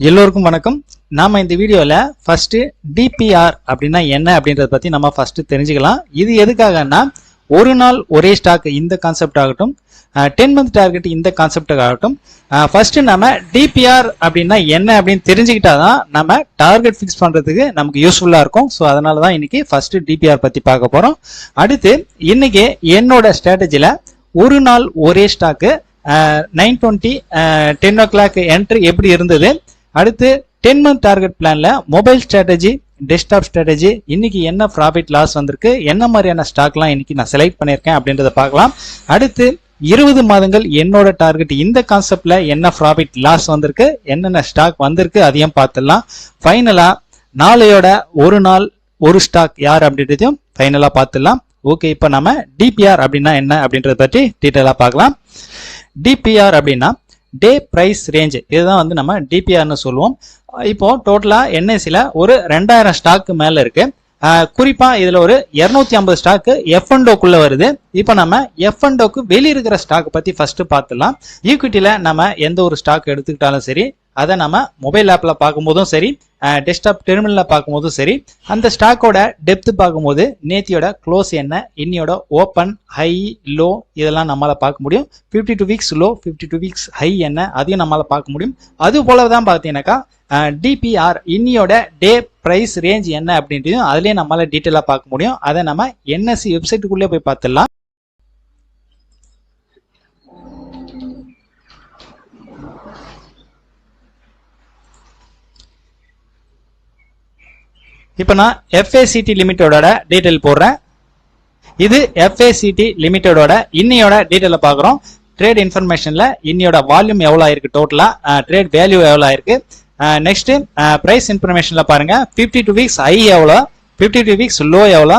எல்லோருக்கும் வணக்கம். நாம இந்த வீடியோல ஃபர்ஸ்ட் டிபிஆர் அப்படின்னா என்ன அப்படின்றத பத்தி நம்ம ஃபர்ஸ்ட் தெரிஞ்சுக்கலாம். இது எதுக்காகனா ஒரு நாள் ஒரே ஸ்டாக் இந்த கான்செப்ட் ஆகட்டும், 10 மந்த் டார்கெட் இந்த கான்செப்ட் ஆகட்டும், ஃபர்ஸ்ட் நம்ம டிபிஆர் அப்படின்னா என்ன அப்படின்னு தெரிஞ்சுக்கிட்டாதான் நம்ம டார்கெட் ஃபிக்ஸ் பண்றதுக்கு நமக்கு யூஸ்ஃபுல்லா இருக்கும். ஸோ அதனால தான் இன்னைக்கு ஃபர்ஸ்ட் டிபிஆர் பத்தி பார்க்க போறோம். அடுத்து இன்னைக்கு என்னோட ஸ்ட்ராட்டஜில ஒரு நாள் ஒரே ஸ்டாக்கு 9:20 10 o'clock என்ட்ரி எப்படி இருந்தது, அடுத்து 10 மந்த் டார்கெட் பிளான்ல மொபைல் ஸ்ட்ராட்டஜி, டெஸ்க்டாப் ஸ்ட்ராட்டஜி, இன்னைக்கு என்ன ப்ராஃபிட் லாஸ் வந்திருக்கு, என்ன மாதிரியான ஸ்டாக்லாம் இன்னைக்கு நான் செலக்ட் பண்ணியிருக்கேன் அப்படின்றத பார்க்கலாம். அடுத்து 20 மாதங்கள் என்னோட டார்கெட் இந்த கான்செப்ட்ல என்ன ப்ராஃபிட் லாஸ் வந்திருக்கு, என்னென்ன ஸ்டாக் வந்திருக்கு அதையும் பார்த்துடலாம். ஃபைனலா நாளையோட ஒரு நாள் ஒரு ஸ்டாக் யார் அப்படின்றதையும் ஃபைனலா பார்த்துடலாம். ஓகே, இப்போ நம்ம டிபிஆர் அப்படின்னா என்ன அப்படின்றத பற்றி டீட்டெயிலா பார்க்கலாம். டிபிஆர் அப்படின்னா டே பிரைஸ் ரேஞ்ச், இதுதான் வந்து நம்ம டிபிஆர்னு சொல்லுவோம். இப்போ டோட்டலா என்எஸ்சில ஒரு 2000 ஸ்டாக்கு மேல இருக்கு. குறிப்பா இதுல ஒரு 250 ஸ்டாக்கு எஃப்என்டோக்குள்ள வருது. இப்போ நம்ம எஃப்என்டோக்கு வெளியே இருக்கிற ஸ்டாக் பத்தி ஃபர்ஸ்ட் பார்த்துலாம். ஈக்விட்டியில நம்ம எந்த ஒரு ஸ்டாக் எடுத்துக்கிட்டாலும் சரி, அதை நம்ம மொபைல் ஆப்ல பார்க்கும்போதும் சரி, டெஸ்க்டாப் டெர்மினல்ல பார்க்கும்போதும் சரி, அந்த ஸ்டாக்கோட டெப்த் பார்க்கும்போது நேத்தியோட க்ளோஸ் என்ன, இன்னியோட ஓப்பன், ஹை, லோ இதெல்லாம் நம்மளால பார்க்க முடியும். 52 வீக்ஸ் லோ, 52 வீக்ஸ் ஹை என்ன அதையும் நம்மளால பார்க்க முடியும். அது போலதான் பார்த்தீங்கன்னாக்கா டிபிஆர் இன்னியோட டே பிரைஸ் ரேஞ்ச் என்ன அப்படின்றதையும் அதுலயே நம்மளால டீட்டெயிலா பார்க்க முடியும். அதை நம்ம என்எஸ்சி வெப்சைட்டுக்குள்ளே போய் பார்த்துடலாம். இப்போ நான் FACT லிமிட்டோட டீட்டெயில் போடுறேன். இது FACT லிமிட்டோட இன்னையோட டீட்டெயில பார்க்குறோம். ட்ரேட் இன்ஃபர்மேஷன்ல இன்னையோட வால்யூம் எவ்வளோ ஆயிருக்கு, டோட்டலா ட்ரேட் வேல்யூ எவ்வளோ ஆயிருக்கு. நெக்ஸ்ட் பிரைஸ் இன்ஃபர்மேஷன்ல பாருங்க, 52 வீக்ஸ் ஹை எவ்வளோ, 52 வீக்ஸ் லோ எவ்வளோ.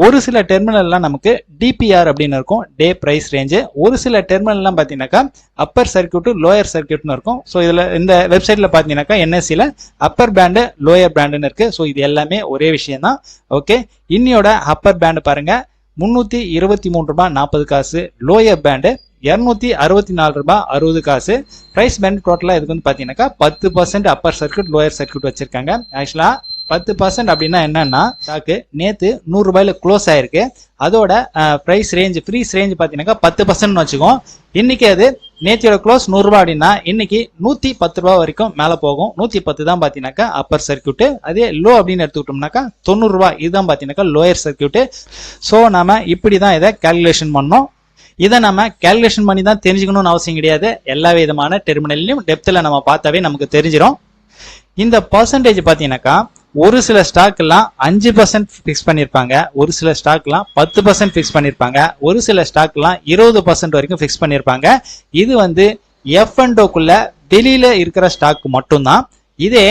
ஒரு சில டெர்மினல்லாம் நமக்கு டிபிஆர் அப்படின்னு இருக்கும், டே பிரைஸ் ரேஞ்சு. ஒரு சில டெர்மினல்லாம் பார்த்தீங்கன்னாக்கா அப்பர் சர்க்கியூட், லோயர் சர்க்கியூட்னு இருக்கும். ஸோ இதில் இந்த வெப்சைட்ல பார்த்தீங்கன்னாக்கா என்எஸ்சியில் அப்பர் பேண்டு, லோயர் பேண்டுன்னு இருக்கு. ஸோ இது எல்லாமே ஒரே விஷயம் தான். ஓகே, இன்னியோட அப்பர் பேண்டு பாருங்க 323 ரூபாய் 40 காசு, லோயர் பேண்டு 264 ரூபாய் 60 காசு. பிரைஸ் பேண்ட் டோட்டலா இதுக்கு வந்து பாத்தீங்கன்னாக்கா 10% அப்பர் சர்க்கியூட், லோயர் சர்க்கியூட் வச்சிருக்காங்க. ஆக்சுவலா 10% அப்படின்னா என்னன்னா, ஸ்டாக்கு நேத்து 100 ரூபாயில க்ளோஸ் ஆயிருக்கு. அதோட பிரைஸ் ரேஞ்ச், ஃப்ரீஸ் ரேஞ்ச் பாத்தீங்கன்னாக்கா 10% வச்சுக்கோம். இன்னைக்கு அது நேத்தியோட க்ளோஸ் 100 ரூபாய் அப்படின்னா இன்னைக்கு 110 ரூபாய் வரைக்கும் மேல போகும். 110 தான் பாத்தீங்கன்னாக்கா அப்பர் சர்க்கியூட். அதே லோ அப்படின்னு எடுத்துக்கிட்டோம்னாக்கா 90 ரூபாய், இதுதான் பாத்தீங்கன்னாக்கா லோயர் சர்க்கியூட். ஸோ நம்ம இப்படிதான் இதை கால்குலேஷன் பண்ணோம். இதை நம்ம கால்குலேஷன் பண்ணி தான் தெரிஞ்சுக்கணும்னு அவசியம் கிடையாது. எல்லா விதமான டெர்மினல்லையும் டெப்த்ல நம்ம பார்த்தாவே நமக்கு தெரிஞ்சிடும். இந்த பர்சன்டேஜ் பாத்தீங்கன்னாக்கா ஒரு சில ஸ்டாக் எல்லாம் 5% பிக்ஸ் பண்ணிருப்பாங்க, ஒரு சில ஸ்டாக் எல்லாம் 10% பிக்ஸ் பண்ணிருப்பாங்க, ஒரு சில ஸ்டாக் எல்லாம் 20% வரைக்கும் பிக்ஸ் பண்ணிருப்பாங்க. இது வந்து எஃப்என்டோக்குள்ள வெளியில இருக்கிற ஸ்டாக் மட்டும்தான். இதே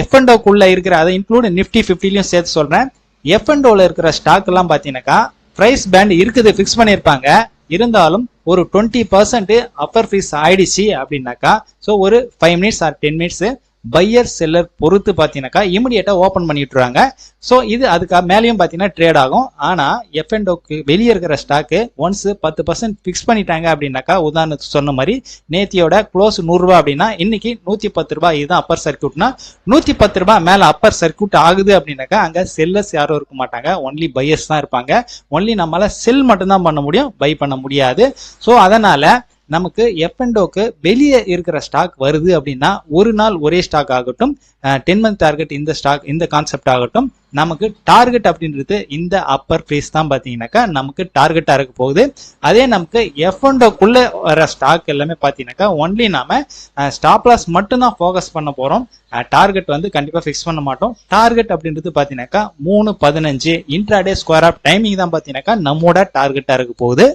எஃப்என்டோக்குள்ள இருக்கிற, அதை இன்க்ளூட் நிப்டி 50லயும் சேர்த்து சொல்றேன், எஃப்என்டோல இருக்கிற ஸ்டாக் எல்லாம் பாத்தீங்கன்னாக்கா பிரைஸ் பேண்ட் இருக்குது, பிக்ஸ் பண்ணிருப்பாங்க. இருந்தாலும் ஒரு 20% அப்பர் ஃபீஸ் ஆயிடுச்சு அப்படின்னாக்கா, ஸோ ஒரு 5 minutes or 10 minutes buyer seller பொறுத்து பார்த்தீங்கன்னாக்கா இமிடியேட்டா ஓப்பன் பண்ணி விட்டுருவாங்க. ஸோ இது அதுக்கு மேலேயும் பார்த்தீங்கன்னா ட்ரேட் ஆகும். ஆனால் எஃப்என்டோக்கு வெளியே இருக்கிற ஸ்டாக்கு ஒன்ஸ் 10% ஃபிக்ஸ் பண்ணிட்டாங்க அப்படின்னாக்கா, உதாரணத்துக்கு சொன்ன மாதிரி நேத்தியோட க்ளோஸ் 100 ரூபாய் அப்படின்னா இன்னைக்கு 110 ரூபாய், இதுதான் அப்பர் சர்க்கியூட்னா 110 ரூபாய் மேல அப்பர் சர்க்கியூட் ஆகுது அப்படின்னாக்கா அங்க செல்லர்ஸ் யாரும் இருக்க மாட்டாங்க, ஒன்லி பையர்ஸ் தான் இருப்பாங்க. ஒன்லி நம்மளால செல் மட்டும்தான் பண்ண முடியும், பை பண்ண முடியாது. ஸோ அதனால நமக்கு எஃப்என்டோக்கு வெளியே இருக்கிற ஸ்டாக் வருது அப்படின்னா ஒரு நாள் ஒரே ஸ்டாக் ஆகட்டும், 10 மந்த் டார்கெட் இந்த ஸ்டாக் இந்த கான்செப்ட் ஆகட்டும், நமக்கு டார்கெட் அப்படின்றது இந்த அப்பர் ஃபேஸ் தான் பாத்தீங்கன்னாக்கா நமக்கு டார்கெட்டா இருக்க போகுது. அதே நமக்கு எஃப்என்டோக்குள்ள வர ஸ்டாக் எல்லாமே பாத்தீங்கன்னாக்கா ஒன்லி நாம ஸ்டாப் லாஸ் மட்டும் தான் ஃபோக்கஸ் பண்ண போறோம். டார்கெட் வந்து கண்டிப்பா ஃபிக்ஸ் பண்ண மாட்டோம். டார்கெட் அப்படின்றது பாத்தீங்கன்னாக்கா 3:15 இன்ட்ராடே ஸ்கொயர் ஆஃப் டைமிங் தான் பாத்தீங்கன்னாக்கா நம்மோட டார்கெட்டா இருக்க போகுது.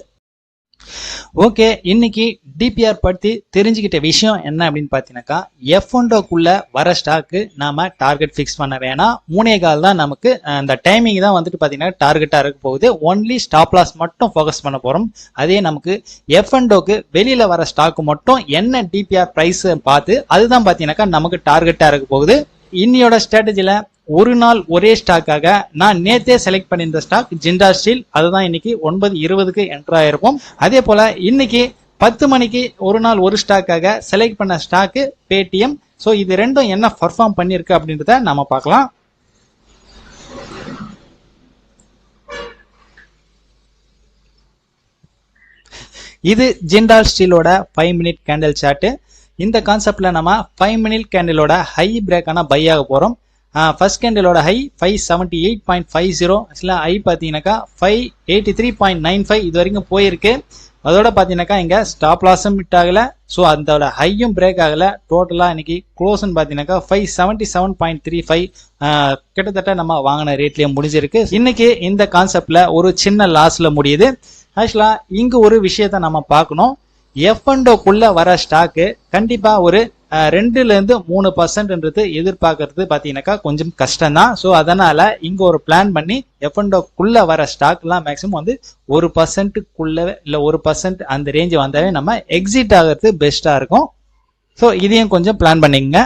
ஓகே, இன்னைக்கு டிபிஆர் பத்தி தெரிஞ்சுக்கிட்ட விஷயம் என்ன அப்படின்னு பாத்தீங்கன்னாக்கா, எஃப்என்டோக்குள்ள வர ஸ்டாக்கு நாம டார்கெட் பிக்ஸ் பண்ண வேணாம். 3.25 தான் நமக்கு அந்த டைமிங் தான் வந்துட்டு பாத்தீங்கன்னா டார்கெட்டா இருக்க போகுது. ஒன்லி ஸ்டாப் லாஸ் மட்டும் ஃபோக்கஸ் பண்ண போறோம். அதே நமக்கு எஃப்என்டோக்கு வெளியில வர ஸ்டாக் மட்டும் என்ன டிபிஆர் பிரைஸ் பார்த்து அதுதான் பாத்தீங்கன்னாக்கா நமக்கு டார்கெட்டா இருக்க போகுது. இன்னியோட ஸ்ட்ராட்டஜில ஒரு நாள் ஒரே ஸ்டாக்காக நான் நேத்தே செலக்ட் பண்ணியிருந்த ஸ்டாக் ஜிண்டா ஸ்டீல், அதுதான் இன்னைக்கு 9:20க்கு என்டர் ஆயிருப்போம். அதே போல இன்னைக்கு 10 மணிக்கு ஒரு நாள் ஒரு ஸ்டாக்காக செலக்ட் பண்ண ஸ்டாக்கு பேடிஎம், ஸோ இது ரெண்டும் என்ன பர்ஃபார்ம் பண்ணியிருக்கு அப்படின்றத நம்ம பார்க்கலாம். இது ஜிண்டால் ஸ்டீலோட 5 மினிட் கேண்டில் சார்ட். இந்த கான்செப்ட்ல நம்ம 5 மினிட் கேண்டிலோட ஹை பிரேக்கான பை ஆக போறோம். ஃபர்ஸ்ட் கேண்டிலோட ஹை 578.50, ஆக்சுவலா ஹை பார்த்தீங்கன்னாக்கா 583.95 இது வரைக்கும் போயிருக்கு. அதோட பார்த்தீங்கன்னாக்கா இங்க ஸ்டாப் லாஸும் ஹிட் ஆகல, ஸோ அதோட ஹையும் பிரேக் ஆகல. டோட்டலா இன்னைக்கு க்ளோஸ்ன்னு பார்த்தீங்கன்னாக்கா 577.35 கிட்டத்தட்ட நம்ம வாங்கின ரேட்லயே முடிஞ்சிருக்கு. இன்னைக்கு இந்த கான்செப்ட்ல ஒரு சின்ன லாஸ்ல முடியுது. ஆக்சுவலா இங்க ஒரு விஷயத்த நம்ம பார்க்கணும். F&Oக்குள்ள வர ஸ்டாக்கு கண்டிப்பா ஒரு 2-3% எதிர்பார்க்கறது பாத்தீங்கன்னாக்கா கொஞ்சம் கஷ்டம் தான். ஸோ அதனால இங்க ஒரு பிளான் பண்ணி F&Oக்குள்ள வர ஸ்டாக் எல்லாம் மேக்சிமம் வந்து 1%க்குள்ள இல்ல 1% அந்த ரேஞ்ச் வந்தாவே நம்ம எக்ஸிட் ஆகிறது பெஸ்டா இருக்கும். ஸோ இதையும் கொஞ்சம் பிளான் பண்ணிக்கங்க.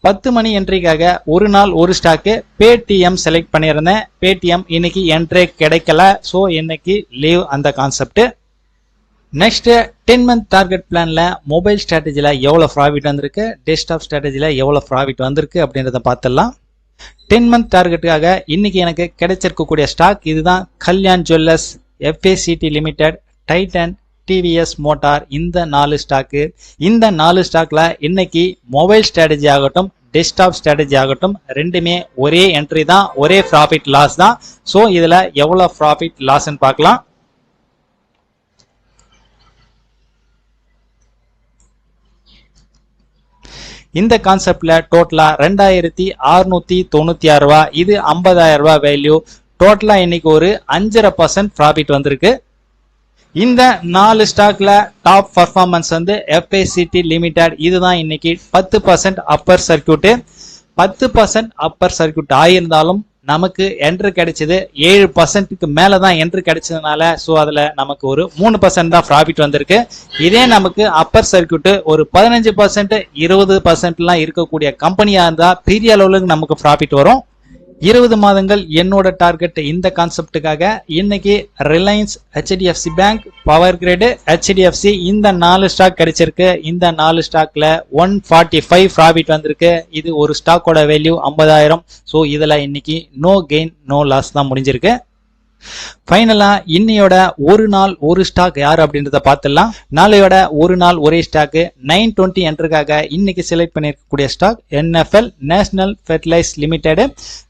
10 மணி என்ட்ரிக்காக ஒரு நாள் ஒரு ஸ்டாக்கு பேடிஎம் செலக்ட் பண்ணியிருந்தேன். பேடிஎம் இன்னைக்கு என்ட்ரி கிடைக்கல, ஸோ இன்னைக்கு லீவ் அந்த கான்செப்ட். நெக்ஸ்ட் 10 மந்த் டார்கெட் பிளான்ல மொபைல் ஸ்ட்ராட்டஜில எவ்வளவு ப்ராஃபிட் வந்திருக்கு, டெஸ்க்டாப் ஸ்ட்ராட்டஜில எவ்வளவு ப்ராஃபிட் வந்திருக்கு அப்படின்றத பார்த்துடலாம். 10 மந்த் டார்கெட்டுக்காக இன்னைக்கு எனக்கு கிடைச்சிருக்கக்கூடிய ஸ்டாக் இதுதான். Kalyan jewellers, FACT limited, Titan, TVS motor, இந்த 4 ஸ்டாக்கு. இந்த 4 ஸ்டாக்ல இன்னைக்கு மொபைல் ஸ்ட்ராட்டஜி ஆகட்டும் டெஸ்க்டாப் ஸ்ட்ராட்டஜி ஆகட்டும் ரெண்டுமே ஒரே என்ட்ரி தான், ஒரே ப்ராஃபிட் லாஸ் தான். ஸோ இதுல எவ்வளவு ப்ராஃபிட் லாஸ்ன்னு பார்க்கலாம். இந்த கான்செப்ட்ல டோட்டலா 2696 ரூபா, இது 50,000 ரூபாய் வேல்யூ. டோட்டலா இன்னைக்கு ஒரு 5.5% ப்ராஃபிட் வந்திருக்கு. இந்த 4 ஸ்டாக்ல டாப் பர்ஃபார்மன்ஸ் வந்து FACT லிமிடெட், இதுதான் இன்னைக்கு 10% அப்பர் சர்க்கியூட். 10% அப்பர் சர்க்கியூட் ஆயிருந்தாலும் நமக்கு என்ட்ரி கிடைச்சது 7%க்கு மேலதான் என்ட்ரி கிடைச்சதுனால, ஸோ அதுல நமக்கு ஒரு 3% தான் ப்ராஃபிட் வந்திருக்கு. இதே நமக்கு அப்பர் சர்க்கியூட் ஒரு 15% 20% இருக்கக்கூடிய கம்பெனியா இருந்தா பெரிய அளவுக்கு நமக்கு ப்ராஃபிட் வரும். 20 மாதங்கள் என்னோட டார்கெட் இந்த கான்செப்டுக்காக இன்னைக்கு Reliance, HDFC bank, power grid, HDFC இந்த 4 ஸ்டாக் கிடைச்சிருக்கு. இந்த 4 ஸ்டாக்ல 145 ப்ராஃபிட் வந்திருக்கு. இது ஒரு ஸ்டாக்கோட வேல்யூ 50,000. ஸோ இதுல இன்னைக்கு நோ கெயின் நோ லாஸ் தான் முடிஞ்சிருக்கு. ஃபைனலா இன்னையோட ஒரு நாள் ஒரு ஸ்டாக் யார் அப்படின்றத பார்த்துடலாம். நாளையோட ஒரு நாள் ஒரே ஸ்டாக் 920 என்ட்ருக்காக இன்னைக்கு செலக்ட் பண்ணிருக்கக்கூடிய stock NFL, National Fertilise Limited.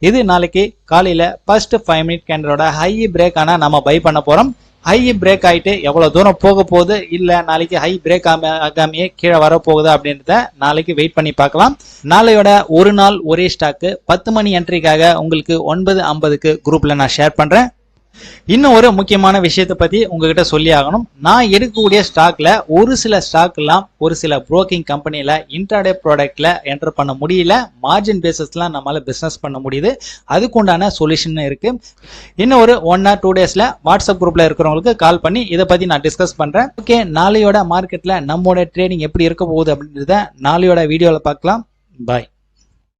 இது நாளைக்கு காலையில ஃபர்ஸ்ட் 5 மினிட் கேண்டலோட ஹை பிரேக் ஆனா நம்ம பை பண்ண போறோம். ஹை பிரேக் ஆயிட்டு எவ்வளவு தூரம் போக போகுது, இல்ல நாளைக்கு ஹை பிரேக் ஆகாமையே கீழே வர போகுது அப்படின்றத நாளைக்கு வெயிட் பண்ணி பார்க்கலாம். நாளையோட ஒரு நாள் ஒரே ஸ்டாக் 10 மணி என்ட்ரிக்காக உங்களுக்கு 9:50க்கு குரூப்ல நான் ஷேர் பண்றேன். இன்னும் ஒரு முக்கியமான விஷயத்தை பத்தி உங்ககிட்ட சொல்லி ஆகணும். நான் எடுக்கக்கூடிய ஸ்டாக்ல ஒரு சில ஸ்டாக் எல்லாம் ஒரு சில புரோக்கிங் கம்பெனில இன்ட்ராடே ப்ராடக்ட்ல என்டர் பண்ண முடியல. மார்ஜின் பேசிஸ்லாம் நம்மளால பிசினஸ் பண்ண முடியுது. அதுக்குண்டான சொல்யூஷன் இருக்கு. இன்னும் ஒரு 1 or 2 டேஸ்ல வாட்ஸ்அப் குரூப்ல இருக்கிறவங்களுக்கு கால் பண்ணி இதை பத்தி நான் டிஸ்கஸ் பண்றேன். ஓகே, நாளையோட மார்க்கெட்ல நம்மளோட ட்ரேடிங் எப்படி இருக்க போகுது அப்படின்றத நாளையோட வீடியோல பார்க்கலாம். பாய்.